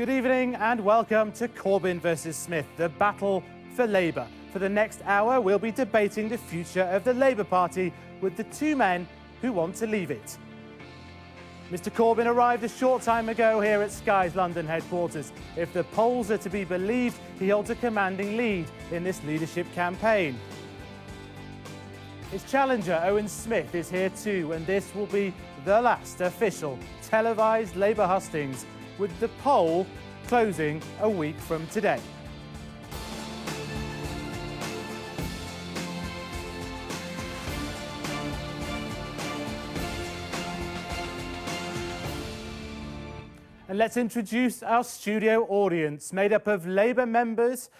Good evening and welcome to Corbyn versus Smith, the battle for Labour. For the next hour, we'll be debating the future of the Labour Party with the two men who want to leave it. Mr Corbyn arrived a short time ago here at Sky's London headquarters. If the polls are to be believed, he holds a commanding lead in this leadership campaign. His challenger, Owen Smith, is here too, and this will be the last official televised Labour hustings, with the poll closing a week from today. And let's introduce our studio audience, made up of Labour members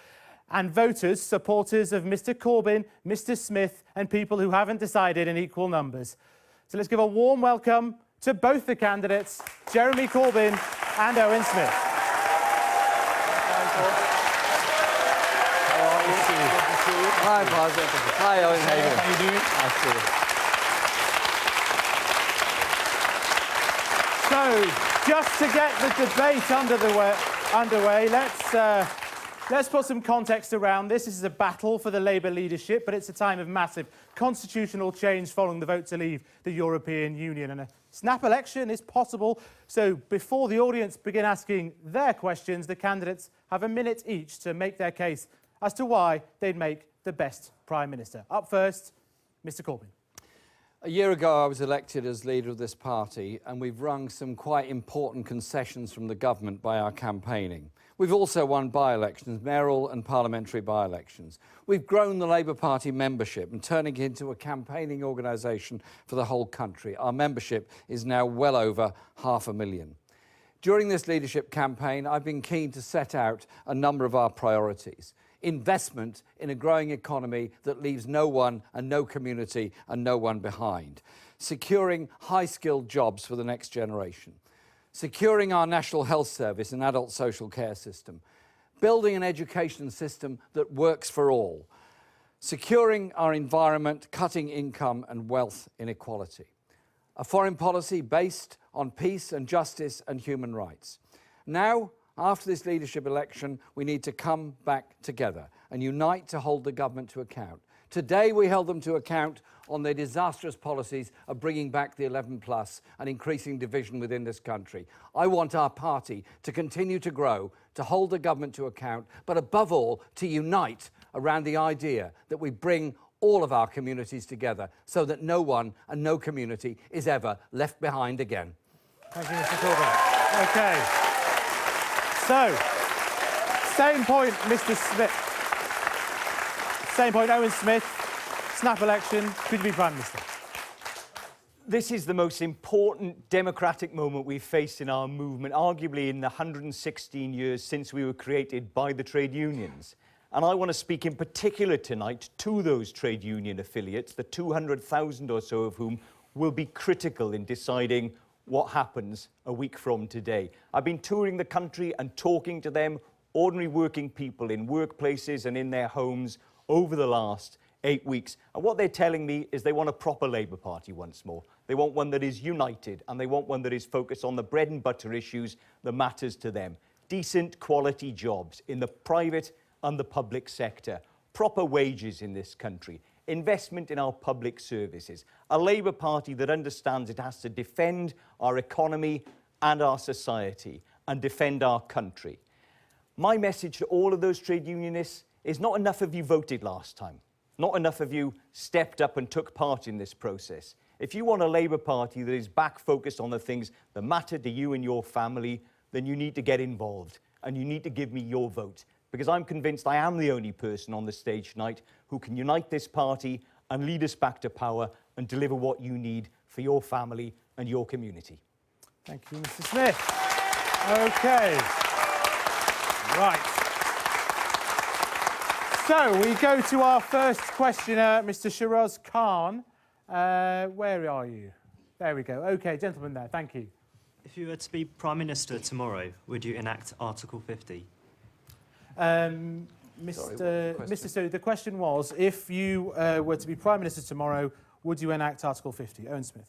and voters, supporters of Mr Corbyn, Mr Smith, and people who haven't decided in equal numbers. So let's give a warm welcome to both the candidates, Jeremy Corbyn and Owen Smith. Hi, Faisal. Hi, Owen. How are you doing? So, just to get the debate underway, let's put some context around this. This is a battle for the Labour leadership, but it's a time of massive constitutional change following the vote to leave the European Union. And a snap election is possible. So before the audience begin asking their questions, the candidates have a minute each to make their case as to why they'd make the best Prime Minister. Up first, Mr Corbyn. A year ago, I was elected as leader of this party, and we've wrung some quite important concessions from the government by our campaigning. We've also won by-elections, mayoral and parliamentary by-elections. We've grown the Labour Party membership and turning it into a campaigning organisation for the whole country. Our membership is now well over 500,000. During this leadership campaign, I've been keen to set out a number of our priorities. Investment in a growing economy that leaves no one and no community and no one behind. Securing high-skilled jobs for the next generation. Securing our National Health Service and adult social care system. Building an education system that works for all. Securing our environment, cutting income and wealth inequality. A foreign policy based on peace and justice and human rights. Now, after this leadership election, we need to come back together and unite to hold the government to account. Today, we held them to account on their disastrous policies of bringing back the 11+ and increasing division within this country. I want our party to continue to grow, to hold the government to account, but above all, to unite around the idea that we bring all of our communities together so that no one and no community is ever left behind again. Thank you, Mr Corbyn. OK. So, same point, Mr Smith. Same point, Owen Smith. Snap election. Could you be Prime Minister? This is the most important democratic moment we've faced in our movement, arguably in the 116 years since we were created by the trade unions. And I want to speak in particular tonight to those trade union affiliates, the 200,000 or so of whom will be critical in deciding what happens a week from today. I've been touring the country and talking to them, ordinary working people in workplaces and in their homes over the last 8 weeks. And what they're telling me is they want a proper Labour Party once more. They want one that is united, and they want one that is focused on the bread and butter issues that matters to them. Decent quality jobs in the private and the public sector. Proper wages in this country. Investment in our public services. A Labour Party that understands it has to defend our economy and our society and defend our country. My message to all of those trade unionists is not enough of you voted last time. Not enough of you stepped up and took part in this process. If you want a Labour Party that is back focused on the things that matter to you and your family, then you need to get involved and you need to give me your vote. Because I'm convinced I am the only person on the stage tonight who can unite this party and lead us back to power and deliver what you need for your family and your community. Thank you, Mr Smith. OK. Right. So, we go to our first questioner, Mr Shiraz Khan. Where are you? There we go. OK, gentleman there. Thank you. If you were to be Prime Minister tomorrow, would you enact Article 50? So the question was, if you were to be Prime Minister tomorrow, would you enact Article 50? Owen Smith.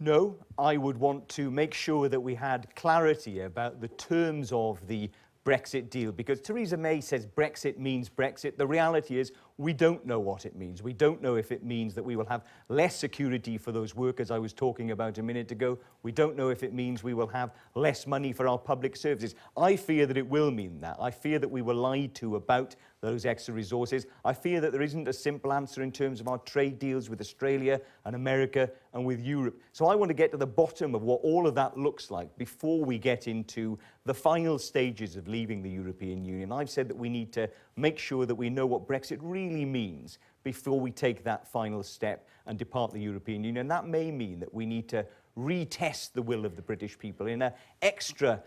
No, I would want to make sure that we had clarity about the terms of the Brexit deal, because Theresa May says Brexit means Brexit. The reality is we don't know what it means. We don't know if it means that we will have less security for those workers I was talking about a minute ago. We don't know if it means we will have less money for our public services. I fear that it will mean that. I fear that we were lied to about those extra resources. I fear that there isn't a simple answer in terms of our trade deals with Australia and America and with Europe. So I want to get to the bottom of what all of that looks like before we get into the final stages of leaving the European Union. I've said that we need to make sure that we know what Brexit really means before we take that final step and depart the European Union. That may mean that we need to retest the will of the British people in an extra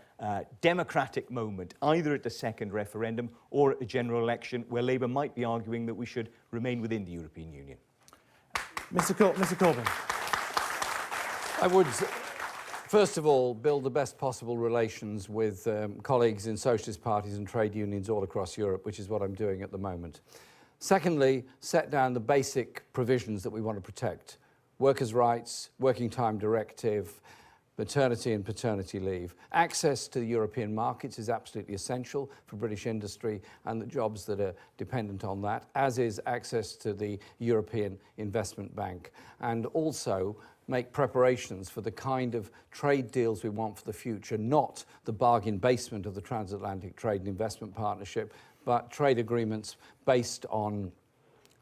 democratic moment, either at the second referendum or at the general election, where Labour might be arguing that we should remain within the European Union. Mr. Corbyn. I would, first of all, build the best possible relations with colleagues in socialist parties and trade unions all across Europe, which is what I'm doing at the moment. Secondly, set down the basic provisions that we want to protect: workers' rights, working time directive, maternity and paternity leave. Access to the European markets is absolutely essential for British industry and the jobs that are dependent on that, as is access to the European Investment Bank. And also make preparations for the kind of trade deals we want for the future, not the bargain basement of the Transatlantic Trade and Investment Partnership, but trade agreements based on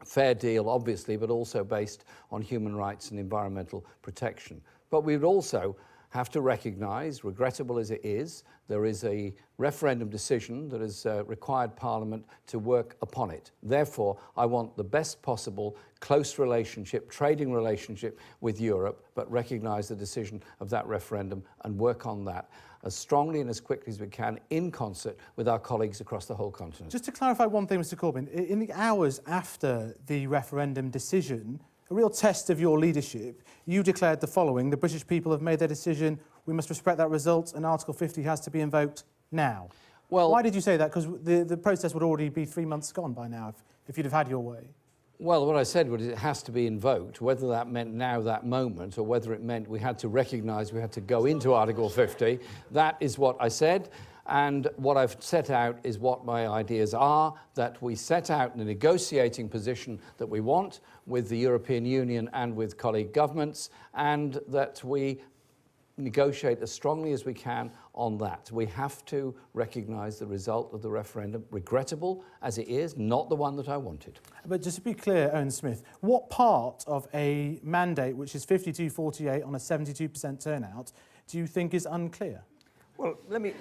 fair deal, obviously, but also based on human rights and environmental protection. But we would also have to recognise, regrettable as it is, there is a referendum decision that has required Parliament to work upon it. Therefore, I want the best possible close relationship, trading relationship with Europe, but recognise the decision of that referendum and work on that as strongly and as quickly as we can, in concert with our colleagues across the whole continent. Just to clarify one thing, Mr. Corbyn, in the hours after the referendum decision, a real test of your leadership, you declared the following: the British people have made their decision, we must respect that result, and Article 50 has to be invoked now. Well, why did you say that? Because the process would already be 3 months gone by now if you'd have had your way. Well, what I said was it has to be invoked, whether that meant now, that moment, or whether it meant we had to recognise we had to go into Article 50. That is what I said. And what I've set out is what my ideas are, that we set out the negotiating position that we want with the European Union and with colleague governments, and that we negotiate as strongly as we can on that. We have to recognise the result of the referendum, regrettable as it is, not the one that I wanted. But just to be clear, Owen Smith, what part of a mandate which is 52-48 on a 72% turnout do you think is unclear? Well, let me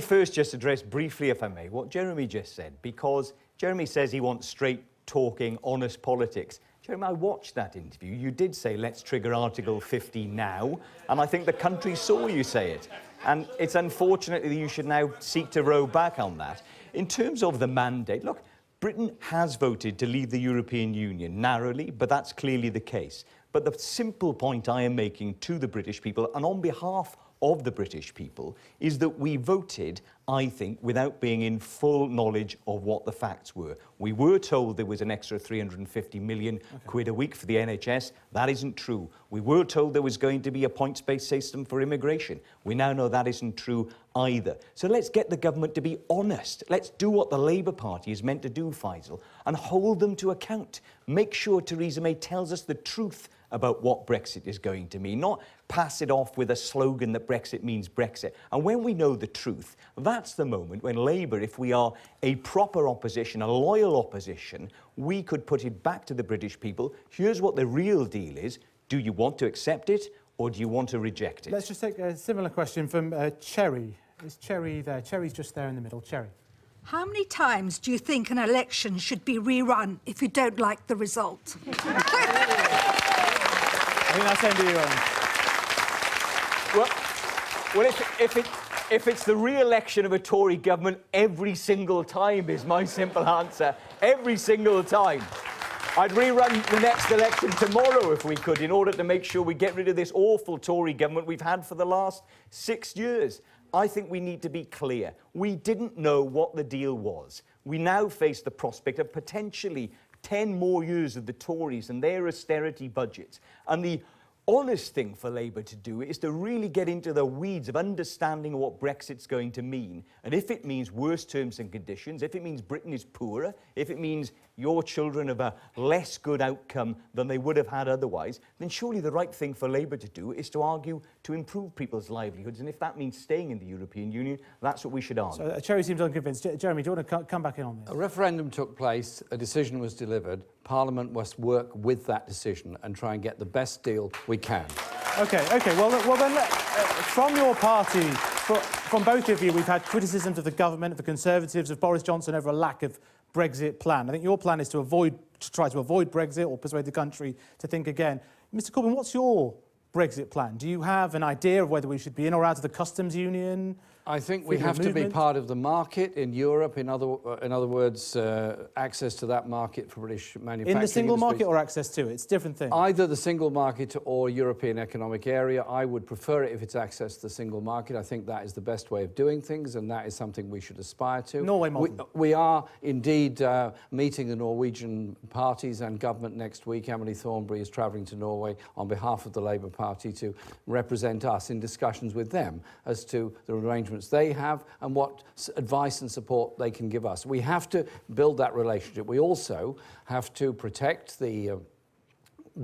first just address briefly, if I may, what Jeremy just said, because Jeremy says he wants straight talking, honest politics. Jeremy, I watched that interview. You did say, let's trigger Article 50 now, and I think the country saw you say it. And it's unfortunate that you should now seek to row back on that. In terms of the mandate, look, Britain has voted to leave the European Union narrowly, but that's clearly the case. But the simple point I am making to the British people, and on behalf of the British people, is that we voted, I think, without being in full knowledge of what the facts were. We were told there was an extra 350 million quid a week for the NHS. That isn't true. We were told there was going to be a points-based system for immigration. We now know that isn't true either. So let's get the government to be honest. Let's do what the Labour Party is meant to do, Faisal, and hold them to account. Make sure Theresa May tells us the truth about what Brexit is going to mean, not pass it off with a slogan that Brexit means Brexit. And when we know the truth, that's the moment when Labour, if we are a proper opposition, a loyal opposition, we could put it back to the British people. Here's what the real deal is. Do you want to accept it, or do you want to reject it? Let's just take a similar question from Cherry. Is Cherry there? Cherry's just there in the middle. Cherry. How many times do you think an election should be rerun if you don't like the result? I think that's aimed at you, Owen. Well, if it's the re-election of a Tory government every single time is my simple answer. Every single time. I'd rerun the next election tomorrow if we could, in order to make sure we get rid of this awful Tory government we've had for the last 6 years. I think we need to be clear. We didn't know what the deal was. We now face the prospect of potentially 10 more years of the Tories and their austerity budgets. And the honest thing for Labour to do is to really get into the weeds of understanding what Brexit's going to mean. And if it means worse terms and conditions, if it means Britain is poorer, if it means your children have a less good outcome than they would have had otherwise, then surely the right thing for Labour to do is to argue to improve people's livelihoods. And if that means staying in the European Union, that's what we should argue. So, Cherry seems unconvinced. Jeremy, do you want to come back in on this? A referendum took place, a decision was delivered. Parliament must work with that decision and try and get the best deal we can. Okay. Well then, from your party, from both of you, we've had criticisms of the government, of the Conservatives, of Boris Johnson over a lack of Brexit plan. I think your plan is to try to avoid Brexit or persuade the country to think again. Mr. Corbyn, what's your Brexit plan? Do you have an idea of whether we should be in or out of the customs union? I think we have to be part of the market in Europe. In other words, access to that market for British manufacturing. In the single industries. market or access to it? It's a different thing. Either the single market or European Economic Area. I would prefer it if it's access to the single market. I think that is the best way of doing things, and that is something we should aspire to. Norway model. We are indeed meeting the Norwegian parties and government next week. Emily Thornberry is travelling to Norway on behalf of the Labour Party to represent us in discussions with them as to the arrangements they have and what advice and support they can give us. We have to build that relationship. We also have to protect the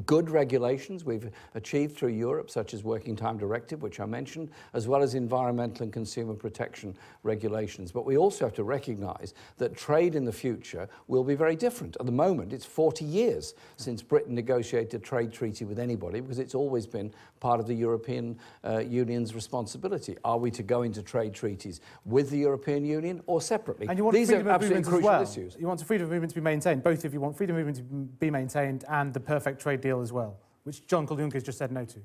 good regulations we've achieved through Europe, such as Working Time Directive, which I mentioned, as well as environmental and consumer protection regulations. But we also have to recognise that trade in the future will be very different. At the moment, it's 40 years since Britain negotiated a trade treaty with anybody, because it's always been part of the European Union's responsibility. Are we to go into trade treaties with the European Union or separately? And you want These are freedom of absolutely movement as crucial well. issues. You want freedom of movement to be maintained. Both of you want freedom of movement to be maintained and the perfect trade deal as well, which John Juncker just said no to.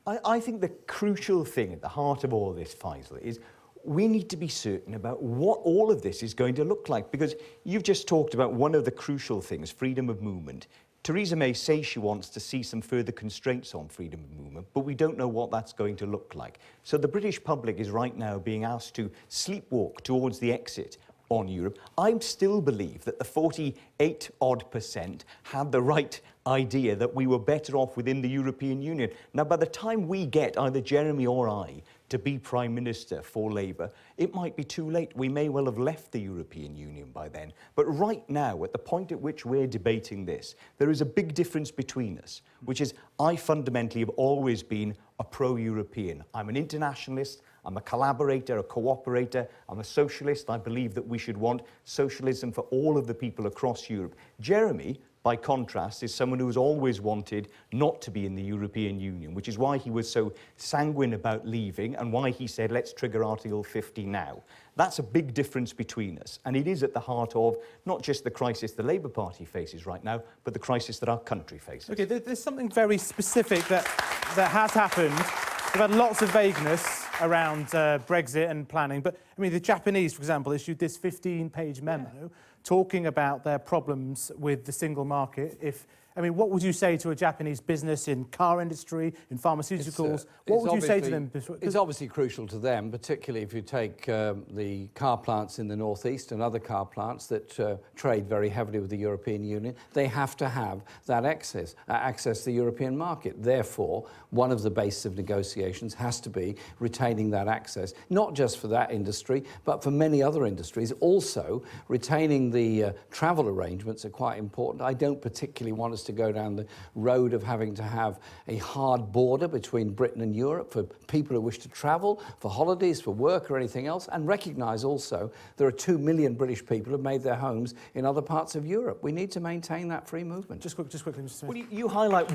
I think the crucial thing at the heart of all this, Faisal, is we need to be certain about what all of this is going to look like, because you've just talked about one of the crucial things, freedom of movement. Theresa May says she wants to see some further constraints on freedom of movement, but we don't know what that's going to look like. So the British public is right now being asked to sleepwalk towards the exit on Europe. I still believe that the 48% had the right idea that we were better off within the European Union. Now, by the time we get either Jeremy or I to be Prime Minister for Labour, it might be too late. We may well have left the European Union by then. But right now, at the point at which we're debating this, there is a big difference between us, which is I fundamentally have always been a pro-European. I'm an internationalist. I'm a collaborator, a cooperator. I'm a socialist. I believe that we should want socialism for all of the people across Europe. Jeremy, by contrast, is someone who has always wanted not to be in the European Union, which is why he was so sanguine about leaving and why he said, let's trigger Article 50 now. That's a big difference between us, and it is at the heart of not just the crisis the Labour Party faces right now, but the crisis that our country faces. OK, there's something very specific that has happened. We've had lots of vagueness around Brexit and planning, but, I mean, the Japanese, for example, issued this 15-page memo talking about their problems with the single market. What would you say to a Japanese business in car industry, in pharmaceuticals? What would you say to them? It's obviously crucial to them, particularly if you take the car plants in the northeast and other car plants that trade very heavily with the European Union. They have to have that access to the European market. Therefore, one of the bases of negotiations has to be retaining that access, not just for that industry, but for many other industries. Also, retaining the travel arrangements are quite important. I don't particularly want us to go down the road of having to have a hard border between Britain and Europe for people who wish to travel, for holidays, for work or anything else, and recognise also there are 2 million British people who have made their homes in other parts of Europe. We need to maintain that free movement. Just quickly, Mr. Smith. Well, you highlight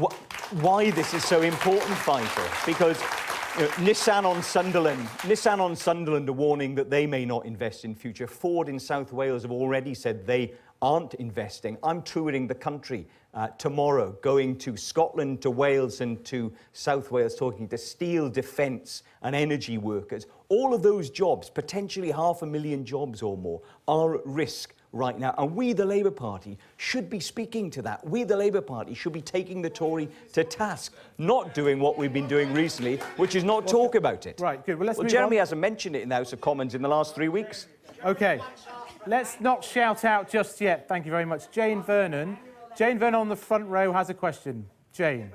why this is so important, Faisal, because Nissan on Sunderland are warning that they may not invest in future. Ford in South Wales have already said they aren't investing. I'm touring the country tomorrow, going to Scotland, to Wales and to South Wales, talking to steel, defence and energy workers. All of those jobs, potentially 500,000 jobs or more, are at risk right now. And we, the Labour Party, should be speaking to that. We, the Labour Party, should be taking the Tory to task, not doing what we've been doing recently, which is not talk about it. Right, good. Well, Jeremy hasn't mentioned it in the House of Commons in the last 3 weeks. OK. Let's not shout out just yet. Thank you very much. Jane Vernon, Jane Venn on the front row has a question. Jane.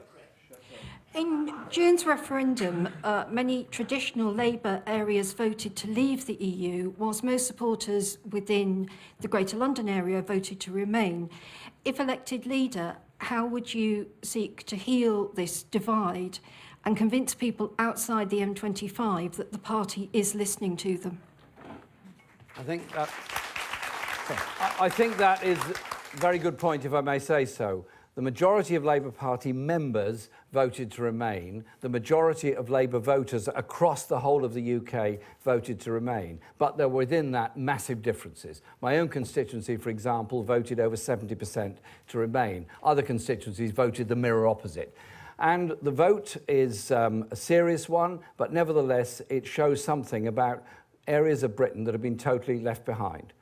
In June's referendum, many traditional Labour areas voted to leave the EU, whilst most supporters within the Greater London area voted to remain. If elected leader, how would you seek to heal this divide and convince people outside the M25 that the party is listening to them? I think that is a very good point, if I may say so. The majority of Labour Party members voted to remain. The majority of Labour voters across the whole of the UK voted to remain. But there were within that massive differences. My own constituency, for example, voted over 70% to remain. Other constituencies voted the mirror opposite. And the vote is a serious one, but nevertheless, it shows something about areas of Britain that have been totally left behind.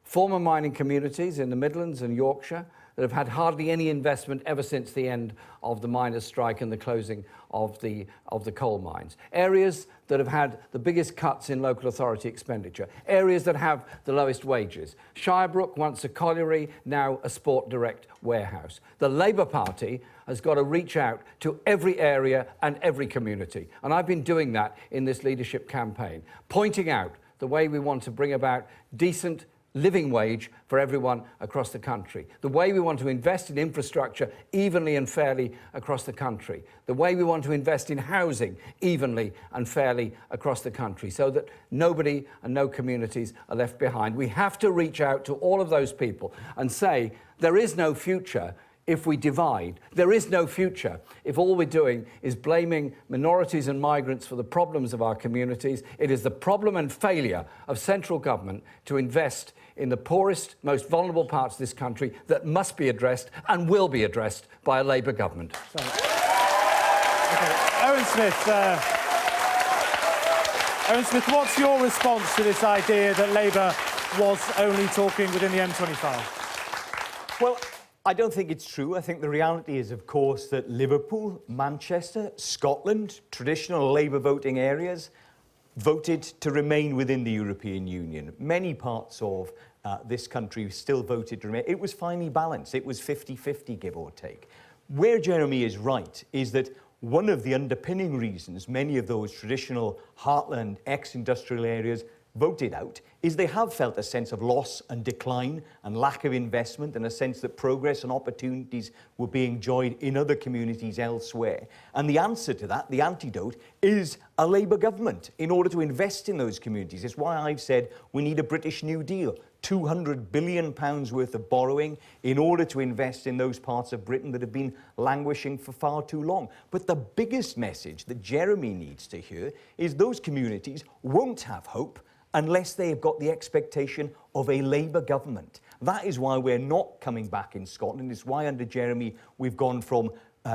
Former mining communities in the Midlands and Yorkshire that have had hardly any investment ever since the end of the miners' strike and the closing of the coal mines. Areas that have had the biggest cuts in local authority expenditure. Areas that have the lowest wages. Shirebrook, once a colliery, now a Sport Direct warehouse. The Labour Party has got to reach out to every area and every community. And I've been doing that in this leadership campaign, pointing out the way we want to bring about decent living wage for everyone across the country, the way we want to invest in infrastructure evenly and fairly across the country, the way we want to invest in housing evenly and fairly across the country, so that nobody and no communities are left behind. We have to reach out to all of those people and say, there is no future if we divide. There is no future if all we're doing is blaming minorities and migrants for the problems of our communities. It is the problem and failure of central government to invest in the poorest, most vulnerable parts of this country that must be addressed and will be addressed by a Labour government. Okay. Owen Smith, what's your response to this idea that Labour was only talking within the M25? Well, I don't think it's true. I think the reality is, of course, that Liverpool, Manchester, Scotland, traditional Labour voting areas, voted to remain within the European Union. Many parts of this country still voted to remain. It was finely balanced. It was 50-50, give or take. Where Jeremy is right is that one of the underpinning reasons many of those traditional heartland ex-industrial areas voted out is they have felt a sense of loss and decline and lack of investment, and a sense that progress and opportunities were being enjoyed in other communities elsewhere. And the answer to that, the antidote, is a Labour government in order to invest in those communities. It's why I've said we need a British New Deal, £200 billion worth of borrowing in order to invest in those parts of Britain that have been languishing for far too long. But the biggest message that Jeremy needs to hear is those communities won't have hope unless they have got the expectation of a Labour government. That is why we're not coming back in Scotland. It's why under Jeremy we've gone from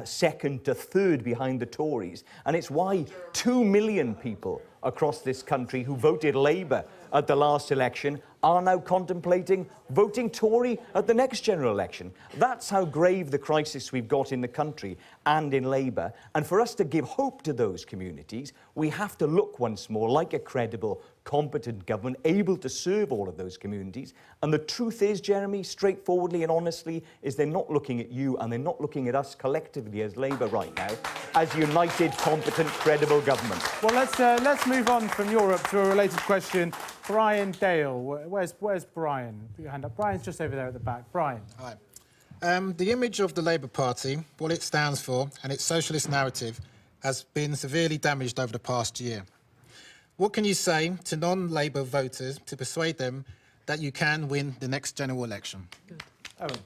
second to third behind the Tories. And it's why 2 million people across this country who voted Labour at the last election are now contemplating voting Tory at the next general election. That's how grave the crisis we've got in the country and in Labour. And for us to give hope to those communities, we have to look once more like a credible, competent government, able to serve all of those communities. And the truth is, Jeremy, straightforwardly and honestly, is they're not looking at you and they're not looking at us collectively as Labour right now as united, competent, credible government. Well, let's move on from Europe to a related question. Brian Dale, where's Brian? Put your hand up. Brian's just over there at the back. Brian. Hi. The image of the Labour Party, what it stands for, and its socialist narrative has been severely damaged over the past year. What can you say to non-Labour voters to persuade them that you can win the next general election? Good. Owen.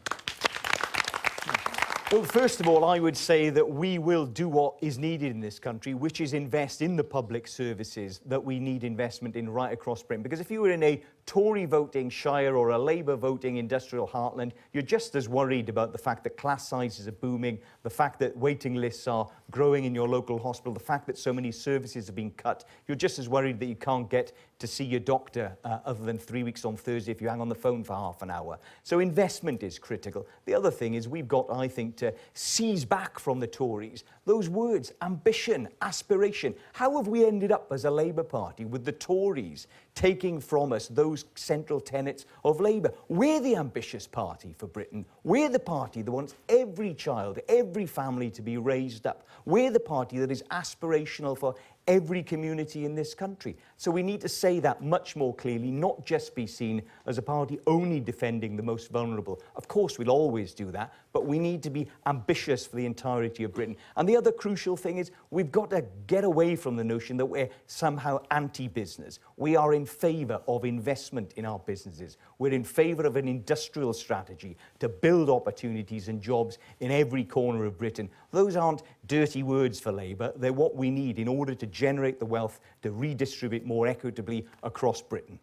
Well, first of all, I would say that we will do what is needed in this country, which is invest in the public services that we need investment in right across Britain. Because if you were in a Tory voting shire or a Labour voting industrial heartland, you're just as worried about the fact that class sizes are booming, the fact that waiting lists are growing in your local hospital, the fact that so many services are being cut. You're just as worried that you can't get to see your doctor other than 3 weeks on Thursday if you hang on the phone for half an hour. So investment is critical. The other thing is we've got, I think, to seize back from the Tories those words, ambition, aspiration. How have we ended up as a Labour Party with the Tories taking from us those central tenets of Labour? We're the ambitious party for Britain. We're the party that wants every child, every family to be raised up. We're the party that is aspirational for every community in this country. So we need to say that much more clearly, not just be seen as a party only defending the most vulnerable. Of course, we'll always do that, but we need to be ambitious for the entirety of Britain. And the other crucial thing is we've got to get away from the notion that we're somehow anti-business. We are in favour of investment in our businesses. We're in favour of an industrial strategy to build opportunities and jobs in every corner of Britain. Those aren't dirty words for Labour. They're what we need in order to generate the wealth to redistribute more equitably across Britain.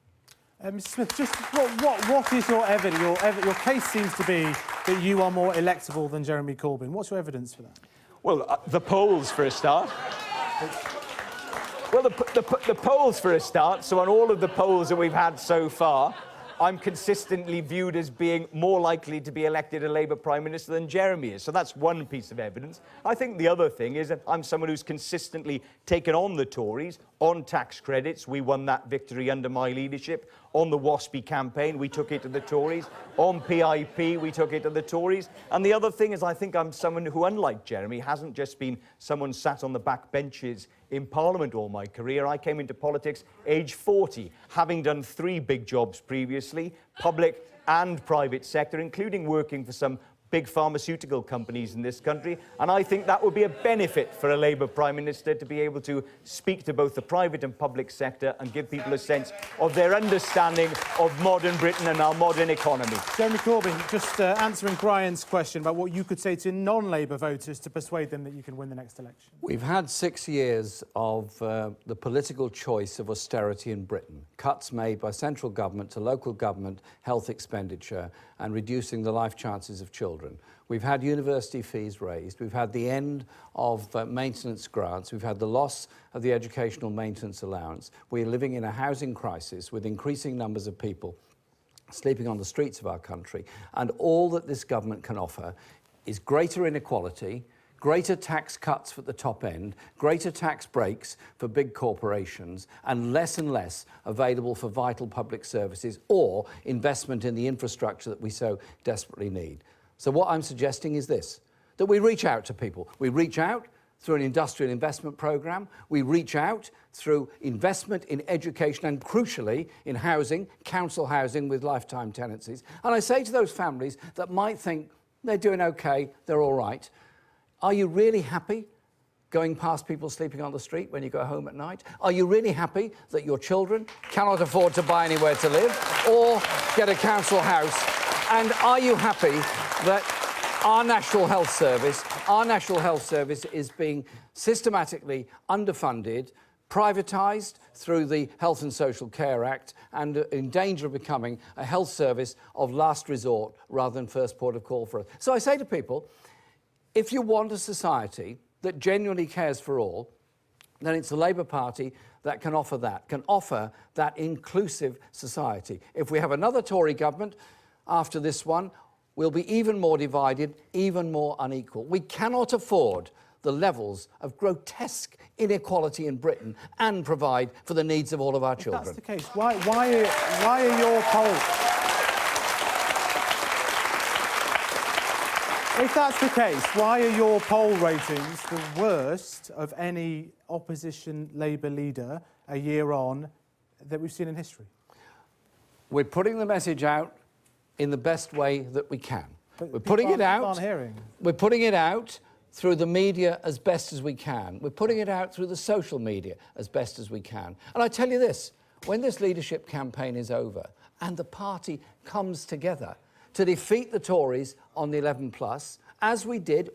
Mr. Smith, just what is your evidence? Your case seems to be that you are more electable than Jeremy Corbyn. What's your evidence for that? Well, the polls for a start. Well, the polls for a start. So on all of the polls that we've had so far, I'm consistently viewed as being more likely to be elected a Labour Prime Minister than Jeremy is. So that's one piece of evidence. I think the other thing is that I'm someone who's consistently taken on the Tories on tax credits. We won that victory under my leadership. On the WASPy campaign, we took it to the Tories. On PIP, we took it to the Tories. And the other thing is I think I'm someone who, unlike Jeremy, hasn't just been someone sat on the back benches in Parliament all my career. I came into politics age 40, having done 3 big jobs previously, public and private sector, including working for some big pharmaceutical companies in this country. And I think that would be a benefit for a Labour Prime Minister to be able to speak to both the private and public sector and give people a sense of their understanding of modern Britain and our modern economy. Jeremy Corbyn, just answering Brian's question about what you could say to non-Labour voters to persuade them that you can win the next election. We've had 6 years of the political choice of austerity in Britain. Cuts made by central government to local government health expenditure and reducing the life chances of children. We've had university fees raised. We've had the end of maintenance grants. We've had the loss of the educational maintenance allowance. We're living in a housing crisis with increasing numbers of people sleeping on the streets of our country. And all that this government can offer is greater inequality, greater tax cuts for the top end, greater tax breaks for big corporations, and less available for vital public services or investment in the infrastructure that we so desperately need. So what I'm suggesting is this, that we reach out to people. We reach out through an industrial investment programme. We reach out through investment in education and, crucially, in housing, council housing with lifetime tenancies. And I say to those families that might think they're doing okay, they're all right, are you really happy going past people sleeping on the street when you go home at night? Are you really happy that your children cannot afford to buy anywhere to live or get a council house? And are you happy that our National Health Service is being systematically underfunded, privatised through the Health and Social Care Act, and in danger of becoming a health service of last resort rather than first port of call for us? So I say to people, if you want a society that genuinely cares for all, then it's the Labour Party that can offer that inclusive society. If we have another Tory government after this one, we'll be even more divided, even more unequal. We cannot afford the levels of grotesque inequality in Britain and provide for the needs of all of our children. If that's the case, why are your polls... If that's the case, why are your poll ratings the worst of any opposition Labour leader a year on that we've seen in history? We're putting the message out in the best way that we can. But we're putting it out. Aren't hearing. We're putting it out through the media as best as we can. We're putting it out through the social media as best as we can. And I tell you this, when this leadership campaign is over and the party comes together to defeat the Tories on the 11+, as we did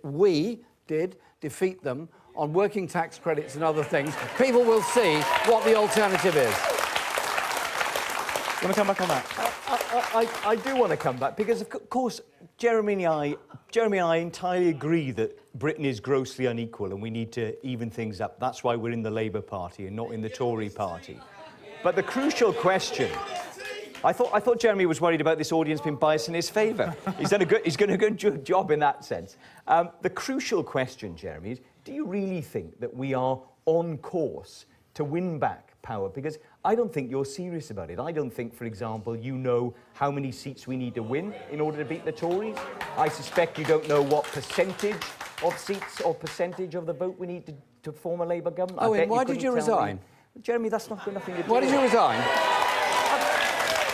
defeat them on working tax credits and other things, people will see what the alternative is. You want to come back on that? I do want to come back because, of course, Jeremy and I entirely agree that Britain is grossly unequal and we need to even things up. That's why we're in the Labour Party and not in the Tory Party. But the crucial question I thought Jeremy was worried about this audience being biased in his favour. He's done a good job in that sense. The crucial question, Jeremy, is do you really think that we are on course to win back power? Because I don't think you're serious about it. I don't think, for example, you know how many seats we need to win in order to beat the Tories. I suspect you don't know what percentage of seats or percentage of the vote we need to form a Labour government. Owen, why did you resign? Jeremy, that's not got nothing to do Why did you resign?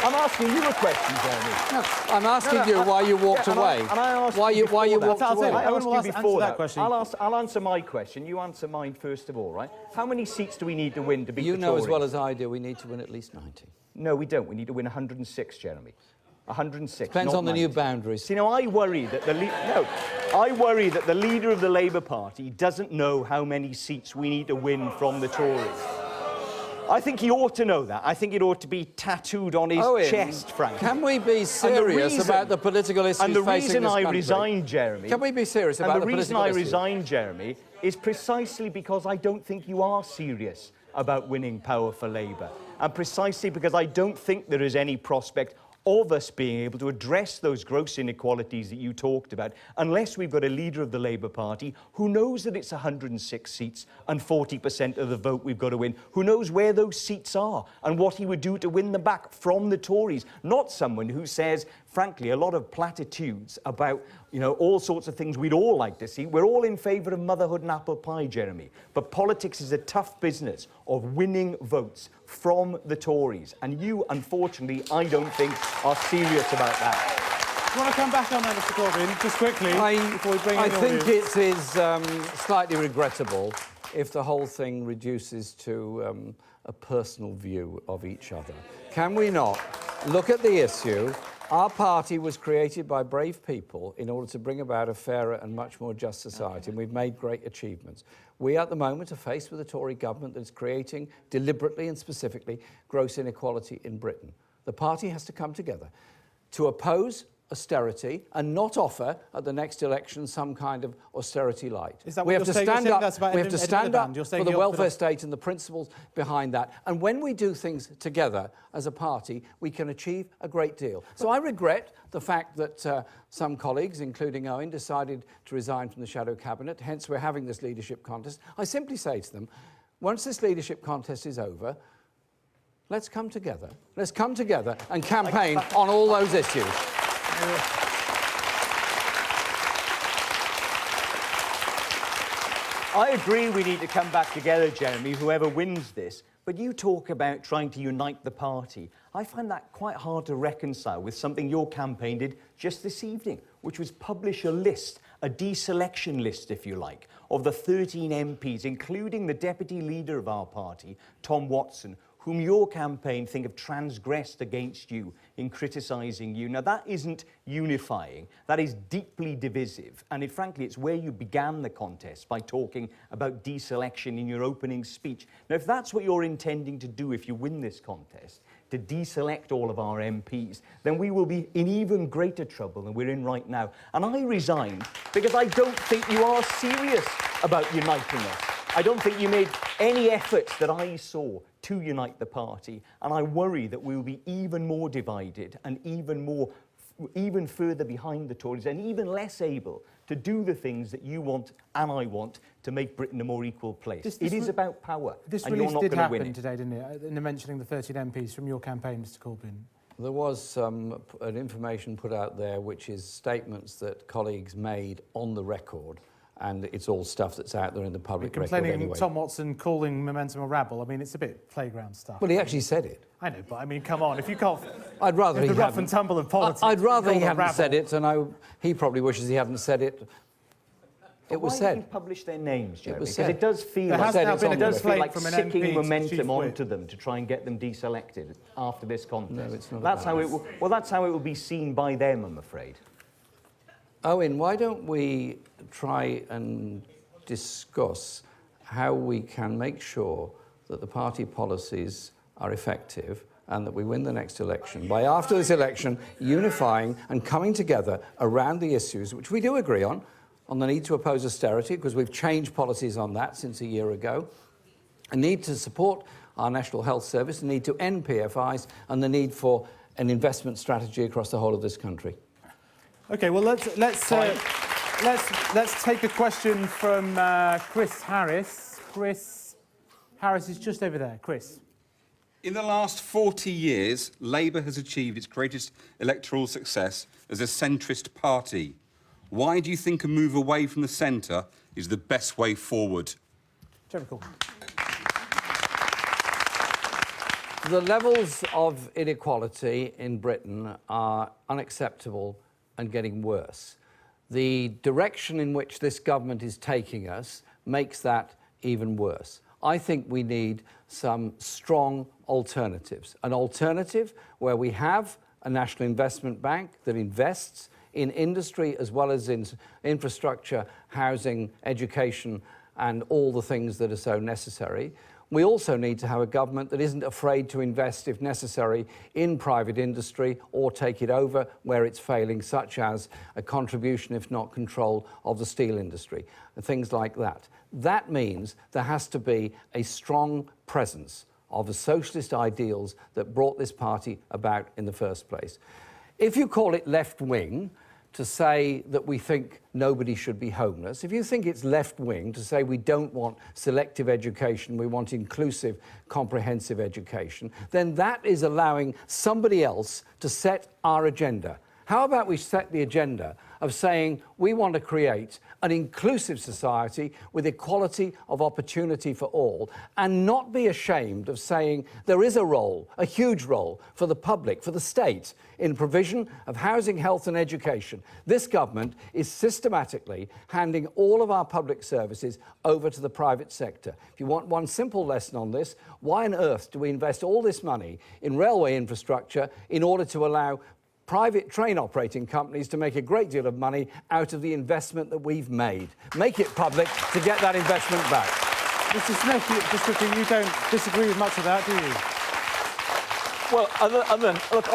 I'm asking you a question, Jeremy. No, I'm asking you why you walked away. And I asked why you walked away. I asked will you before that question. I'll answer my question. You answer mine first of all, right? How many seats do we need to win to beat the You know Tories? as well as I do we need to win at least 90. No, we don't. We need to win 106, Jeremy. 106. Depends not on the 90. new boundaries. See, now I worry that the leader of the Labour Party doesn't know how many seats we need to win from the Tories. I think he ought to know that. I think it ought to be tattooed on his chest, frankly. Can we be serious about the political issues facing this country? And the reason I resigned, Jeremy... Can we be serious about the political issues? And the reason I resigned, Jeremy, is precisely because I don't think you are serious about winning power for Labour. And precisely because I don't think there is any prospect of us being able to address those gross inequalities that you talked about, unless we've got a leader of the Labour Party who knows that it's 106 seats and 40% of the vote we've got to win, who knows where those seats are and what he would do to win them back from the Tories, not someone who says, frankly, a lot of platitudes about, you know, all sorts of things we'd all like to see. We're all in favour of motherhood and apple pie, Jeremy, but politics is a tough business of winning votes from the Tories, and you, unfortunately, I don't think are serious about that. Do you want to come back on that, Mr. Corbyn, just quickly, before we bring in I the think audience? it is slightly regrettable if the whole thing reduces to a personal view of each other. Can we not look at the issue? Our party was created by brave people in order to bring about a fairer and much more just society, and we've made great achievements. We, at the moment, are faced with a Tory government that is creating, deliberately and specifically, gross inequality in Britain. The party has to come together to oppose austerity and not offer at the next election some kind of austerity light. Is that what we have you're to saying? stand You're saying up. that's about We have to Edward stand Band. up You're for saying the you're welfare state and the principles behind that. And when we do things together as a party, we can achieve a great deal. So I regret the fact that some colleagues, including Owen, decided to resign from the shadow cabinet. Hence, we're having this leadership contest. I simply say to them, once this leadership contest is over, let's come together. Let's come together and campaign on all those issues. I agree we need to come back together, Jeremy, whoever wins this. But you talk about trying to unite the party. I find that quite hard to reconcile with something your campaign did just this evening, which was publish a list, a deselection list, if you like, of the 13 MPs, including the deputy leader of our party, Tom Watson, whom your campaign think have transgressed against you in criticising you. Now, that isn't unifying. That is deeply divisive. And frankly, it's where you began the contest, by talking about deselection in your opening speech. Now, if that's what you're intending to do if you win this contest, to deselect all of our MPs, then we will be in even greater trouble than we're in right now. And I resigned because I don't think you are serious about uniting us. I don't think you made any efforts that I saw to unite the party, and I worry that we will be even more divided and even further behind the Tories and even less able to do the things that you want and I want to make Britain a more equal place. It is about power, This and you're release not did going to win happen it. today, didn't it? In mentioning the 13 MPs from your campaign, Mr. Corbyn. There was an information put out there, which is statements that colleagues made on the record, and it's all stuff that's out there in the public record Complaining anyway. Tom Watson calling Momentum a rabble. I mean, it's a bit playground stuff. Well, he actually said it. I know, but I mean, come on, if you can't... I'd rather if he the rough hadn't. and tumble of politics... I'd rather he called a hadn't rabble. said it, and he probably wishes he hadn't said it. It was Why said. didn't you publish their names, Jeremy? was Because said. it does feel There has like, now been a it does feel complaint like from an sicking MP to Chief momentum Whip. onto them to try and get them deselected after this contest. No, it's not That's about how it will, well, that's how it will be seen by them, I'm afraid. Owen, why don't we try and discuss how we can make sure that the party policies are effective and that we win the next election by, after this election, unifying and coming together around the issues which we do agree on the need to oppose austerity, because we've changed policies on that since a year ago, a need to support our National Health Service, the need to end PFIs, and the need for an investment strategy across the whole of this country. Okay, well let's take a question from Chris Harris. Chris Harris is just over there. Chris. In the last 40 years, Labour has achieved its greatest electoral success as a centrist party. Why do you think a move away from the centre is the best way forward? Jeremy Corbyn. The levels of inequality in Britain are unacceptable and getting worse. The direction in which this government is taking us makes that even worse. I think we need some strong alternatives. An alternative where we have a national investment bank that invests in industry as well as in infrastructure, housing, education, and all the things that are so necessary. We also need to have a government that isn't afraid to invest, if necessary, in private industry or take it over where it's failing, such as a contribution, if not control, of the steel industry, and things like that. That means there has to be a strong presence of the socialist ideals that brought this party about in the first place. If you call it left-wing, to say that we think nobody should be homeless, if you think it's left-wing to say we don't want selective education, we want inclusive, comprehensive education, then that is allowing somebody else to set our agenda. How about we set the agenda of saying we want to create an inclusive society with equality of opportunity for all, and not be ashamed of saying there is a role, a huge role, for the public, for the state, in provision of housing, health and education. This government is systematically handing all of our public services over to the private sector. If you want one simple lesson on this, why on earth do we invest all this money in railway infrastructure in order to allow private train operating companies to make a great deal of money out of the investment that we've made? Make it public to get that investment back. Mr Smith, you don't disagree with much of that, do you? Well, look,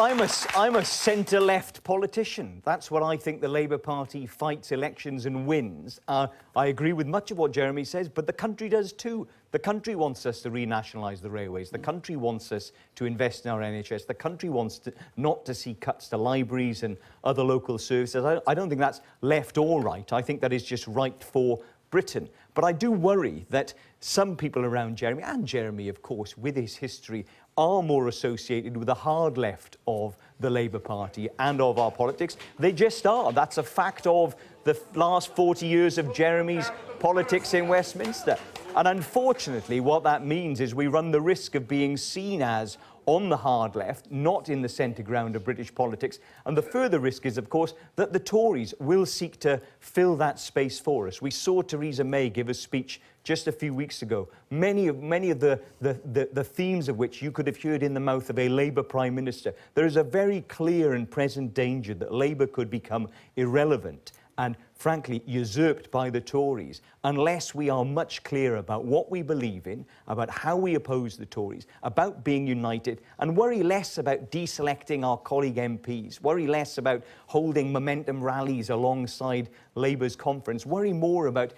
I'm a centre-left politician. That's what I think the Labour Party fights elections and wins. I agree with much of what Jeremy says, but the country does too. The country wants us to renationalise the railways. The country wants us to invest in our NHS. The country wants not to see cuts to libraries and other local services. I don't think that's left or right. I think that is just right for Britain. But I do worry that some people around Jeremy, and Jeremy, of course, with his history, are more associated with the hard left of the Labour Party and of our politics. They just are. That's a fact of the last 40 years of Jeremy's politics in Westminster. And unfortunately, what that means is we run the risk of being seen as on the hard left, not in the centre ground of British politics. And the further risk is, of course, that the Tories will seek to fill that space for us. We saw Theresa May give a speech just a few weeks ago, many of the themes of which you could have heard in the mouth of a Labour Prime Minister. There is a very clear and present danger that Labour could become irrelevant and, frankly, usurped by the Tories unless we are much clearer about what we believe in, about how we oppose the Tories, about being united, and worry less about deselecting our colleague MPs, worry less about holding momentum rallies alongside Labour's conference, worry more about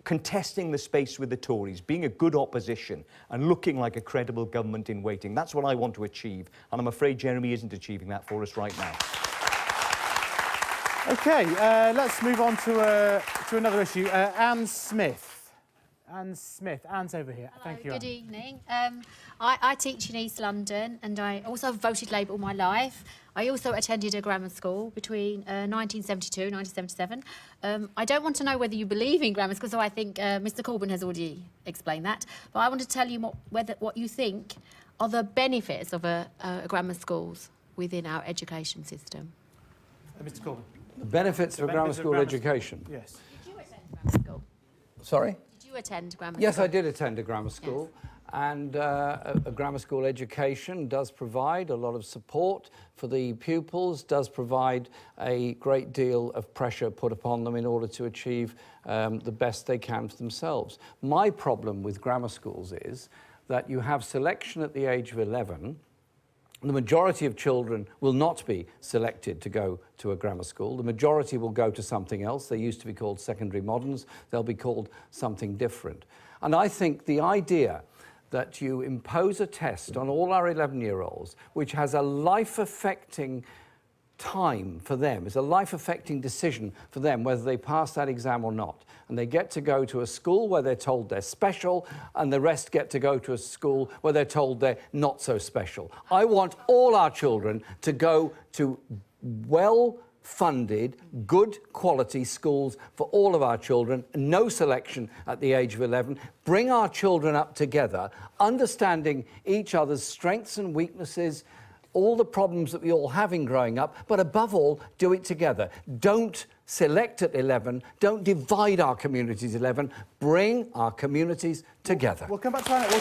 contesting the space with the Tories, being a good opposition and looking like a credible government in waiting. That's what I want to achieve, and I'm afraid Jeremy isn't achieving that for us right now. OK, let's move on to another issue. Anne Smith. Anne Smith. Anne's over here. Hello, thank you, good Anne. evening. I teach in East London and I also voted Labour all my life. I also attended a grammar school between 1972 and 1977. I don't want to know whether you believe in grammar school, so I think Mr Corbyn has already explained that. But I want to tell you what you think are the benefits of grammar schools within our education system. Mr Corbyn. The benefits of a grammar school education? Yes. Did you attend grammar school? Sorry? Did you attend grammar school? Yes, I did attend a grammar school. Yes. And a grammar school education does provide a lot of support for the pupils, does provide a great deal of pressure put upon them in order to achieve the best they can for themselves. My problem with grammar schools is that you have selection at the age of 11. The majority of children will not be selected to go to a grammar school. The majority will go to something else. They used to be called secondary moderns. They'll be called something different. And I think the idea that you impose a test on all our 11-year-olds, which has a life-affecting time for them. It's a life-affecting decision for them whether they pass that exam or not. And they get to go to a school where they're told they're special, and the rest get to go to a school where they're told they're not so special. I want all our children to go to well-funded, good quality schools for all of our children, no selection at the age of 11. Bring our children up together, understanding each other's strengths and weaknesses, all the problems that we all have in growing up, but above all, do it together. Don't select at 11, don't divide our communities at 11, bring our communities together. We'll come back to that in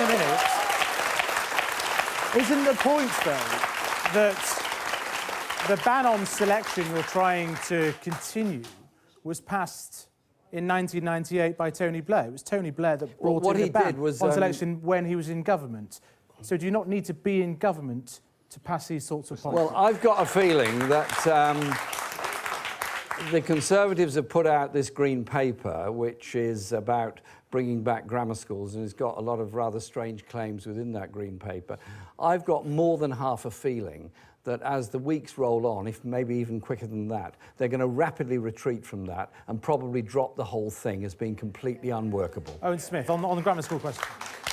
a minute. Isn't the point, though, that the ban on selection you're trying to continue was passed in 1998 by Tony Blair? It was Tony Blair that brought in the ban on selection when he was in government. So do you not need to be in government to pass these sorts of policies? Well, I've got a feeling that the Conservatives have put out this green paper, which is about bringing back grammar schools, and it's got a lot of rather strange claims within that green paper. I've got more than half a feeling that as the weeks roll on, if maybe even quicker than that, they're going to rapidly retreat from that and probably drop the whole thing as being completely unworkable. Owen Smith, on the grammar school question.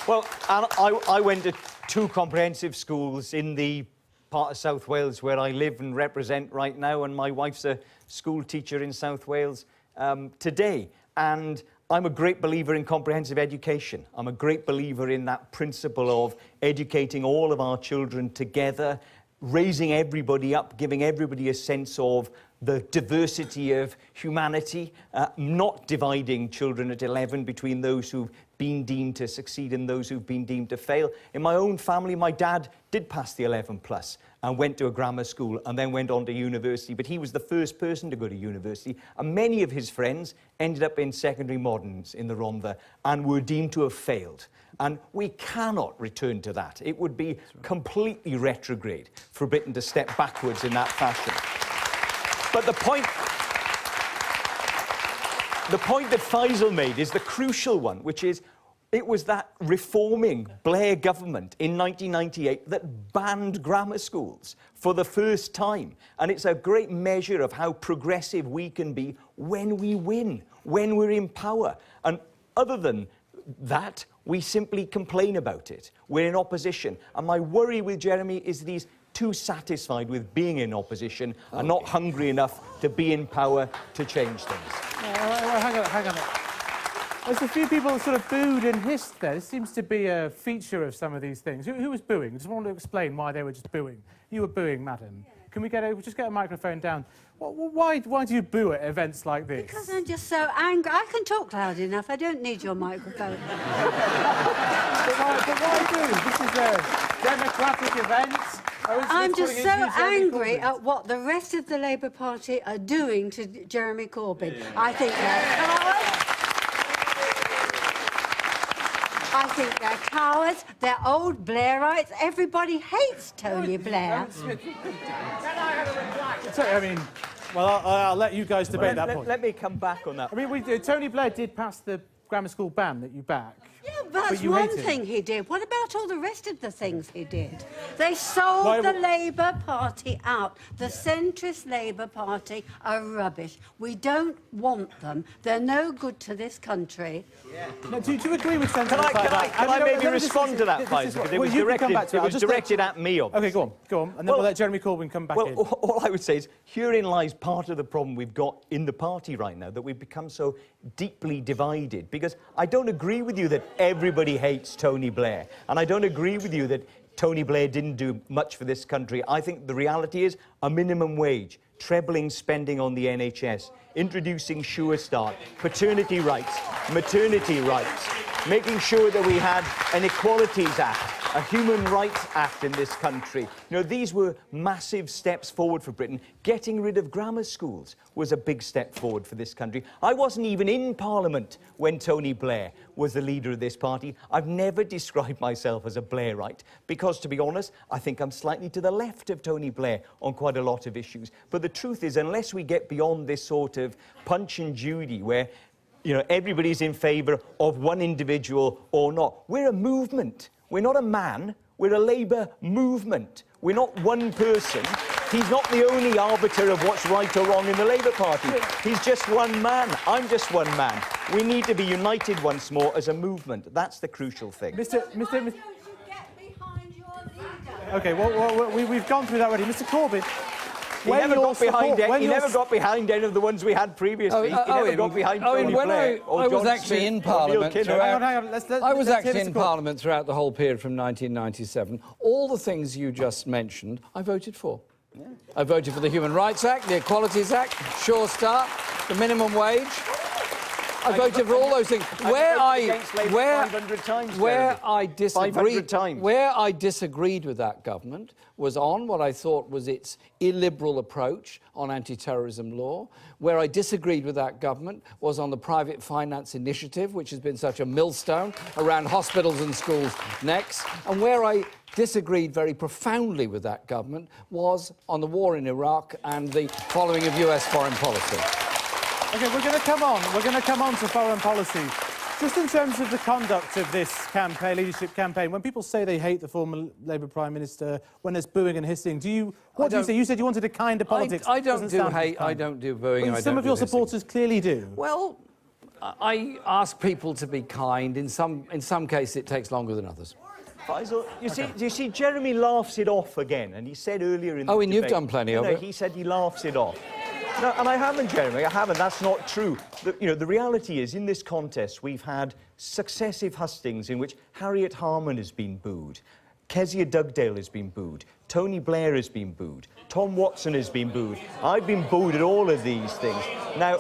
Well, I went to 2 comprehensive schools in the part of South Wales where I live and represent right now, and my wife's a school teacher in South Wales today. And I'm a great believer in comprehensive education. I'm a great believer in that principle of educating all of our children together, raising everybody up, giving everybody a sense of the diversity of humanity, not dividing children at 11 between those who've been deemed to succeed and those who've been deemed to fail. In my own family, my dad did pass the 11 plus and went to a grammar school and then went on to university, but he was the first person to go to university, and many of his friends ended up in secondary moderns in the Rhondda and were deemed to have failed. And we cannot return to that. It would be completely retrograde for Britain to step backwards in that fashion. But the point that Faisal made is the crucial one, which is it was that reforming Blair government in 1998 that banned grammar schools for the first time. And it's a great measure of how progressive we can be when we win, when we're in power. And other than that, we simply complain about it. We're in opposition. And my worry with Jeremy is that he's too satisfied with being in opposition and not hungry enough to be in power to change things. Hang on. There's a few people sort of booed and hissed there. This seems to be a feature of some of these things. Who was booing? I just want to explain why they were just booing. You were booing, madam. Can we just get a microphone down? Why do you boo at events like this? Because I'm just so angry. I can talk loud enough. I don't need your microphone. but why boo? This is a democratic event. I'm just so angry at what the rest of the Labour Party are doing to Jeremy Corbyn. Yeah. I think they're cowards, they're old Blairites. Everybody hates Tony Blair. I mean, well, I'll let you guys debate that point. Let me come back on that. I mean, Tony Blair did pass the grammar school ban that you back. Yeah, that's one thing he did. What about all the rest of the things he did? They sold the Labour Party out. The centrist Labour Party are rubbish. We don't want them. They're no good to this country. Yeah. No, do you agree with centrists like that? Can I maybe respond to that, Faisal? Because it was directed at me, obviously. OK, go on. And then we'll let Jeremy Corbyn come back in. Well, all I would say is, herein lies part of the problem we've got in the party right now, that we've become so deeply divided. Because I don't agree with you that everybody hates Tony Blair. And I don't agree with you that Tony Blair didn't do much for this country. I think the reality is a minimum wage, trebling spending on the NHS, introducing Sure Start, paternity rights, maternity rights, making sure that we had an Equalities Act, a Human Rights Act in this country. You know, these were massive steps forward for Britain. Getting rid of grammar schools was a big step forward for this country. I wasn't even in Parliament when Tony Blair was the leader of this party. I've never described myself as a Blairite because, to be honest, I think I'm slightly to the left of Tony Blair on quite a lot of issues. But the truth is, unless we get beyond this sort of Punch and Judy, where you know, everybody's in favour of one individual or not. We're a movement. We're not a man. We're a Labour movement. We're not one person. He's not the only arbiter of what's right or wrong in the Labour Party. He's just one man. I'm just one man. We need to be united once more as a movement. That's the crucial thing. OK, well, we've gone through that already. Mr Corbyn, He never got behind any of the ones we had previously. He never got behind Tony Blair or I was John actually Smith in Parliament throughout. Hang on, I was actually in Corbyn. Parliament throughout the whole period from 1997. All the things you just mentioned, I voted for. Yeah. I voted for the Human Rights Act, the Equalities Act, Sure Start, the minimum wage. I voted for all those things. Where I disagreed with that government was on what I thought was its illiberal approach on anti-terrorism law. Where I disagreed with that government was on the private finance initiative, which has been such a millstone around hospitals and schools' necks. And where I disagreed very profoundly with that government was on the war in Iraq and the following of US foreign policy. OK, we're going to come on to foreign policy. Just in terms of the conduct of this campaign, leadership campaign, when people say they hate the former Labour Prime Minister, when there's booing and hissing, what do you say? You said you wanted a kinder politics. I don't do hate, I don't do booing, well, some of your supporters clearly do. Well, I ask people to be kind. In some cases, it takes longer than others. Faisal, you see, Jeremy laughs it off again, and he said earlier in the Owen, debate... you've done plenty of it. He said he laughs it off. No, and I haven't, Jeremy, I haven't. That's not true. The reality is, in this contest, we've had successive hustings in which Harriet Harman has been booed, Kezia Dugdale has been booed, Tony Blair has been booed, Tom Watson has been booed. I've been booed at all of these things. Now,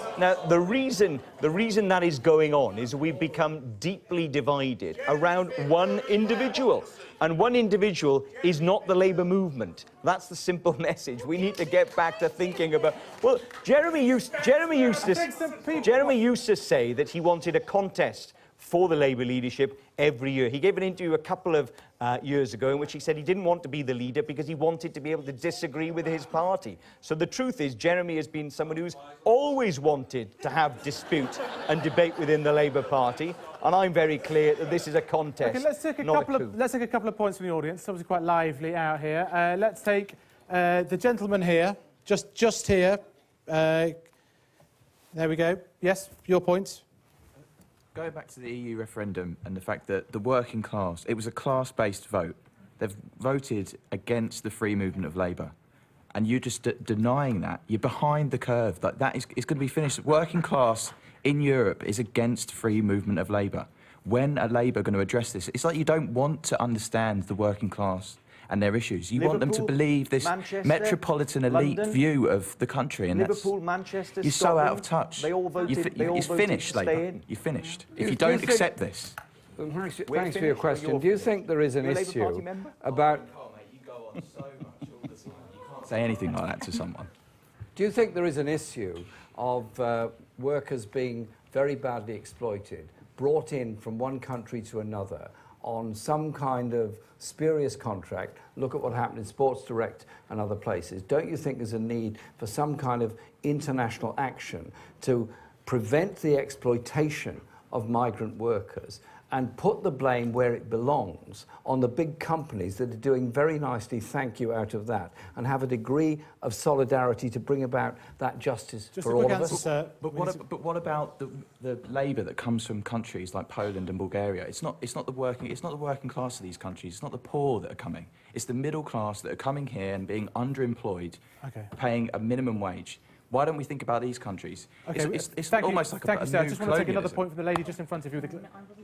the reason that is going on is we've become deeply divided around one individual. And one individual is not the Labour movement. That's the simple message. We need to get back to thinking about... Well, Jeremy used to say that he wanted a contest for the Labour leadership every year. He gave an interview a couple of years ago in which he said he didn't want to be the leader because he wanted to be able to disagree with his party. So the truth is, Jeremy has been someone who's always wanted to have dispute and debate within the Labour Party, and I'm very clear that this is a contest, okay, let's take a couple of points from the audience. It's obviously quite lively out here. Let's take the gentleman here, just here. There we go. Yes, your point. Going back to the EU referendum and the fact that the working class, it was a class-based vote. They've voted against the free movement of Labour. And you're just denying that. You're behind the curve. It's going to be finished. Working class in Europe is against free movement of Labour. When are Labour going to address this? It's like you don't want to understand the working class and their issues. You want them to believe this metropolitan elite view of the country, and Manchester, you're so out of touch. They all voted. It's finished, Labour. You're finised. If you don't accept this. Thanks for your question. Do you think there is an issue about? Say anything like that to someone. Do you think there is an issue of workers being very badly exploited, brought in from one country to another on some kind of spurious contract? Look at what happened in Sports Direct and other places. Don't you think there's a need for some kind of international action to prevent the exploitation of migrant workers and put the blame where it belongs on the big companies that are doing very nicely, thank you, out of that, and have a degree of solidarity to bring about that justice for all of us? But what about the labour that comes from countries like Poland and Bulgaria? It's not the working class of these countries. It's not the poor that are coming. It's the middle class that are coming here and being underemployed, paying a minimum wage. Why don't we think about these countries? Okay, it's almost like a new I just want to take another point from the lady just in front of you.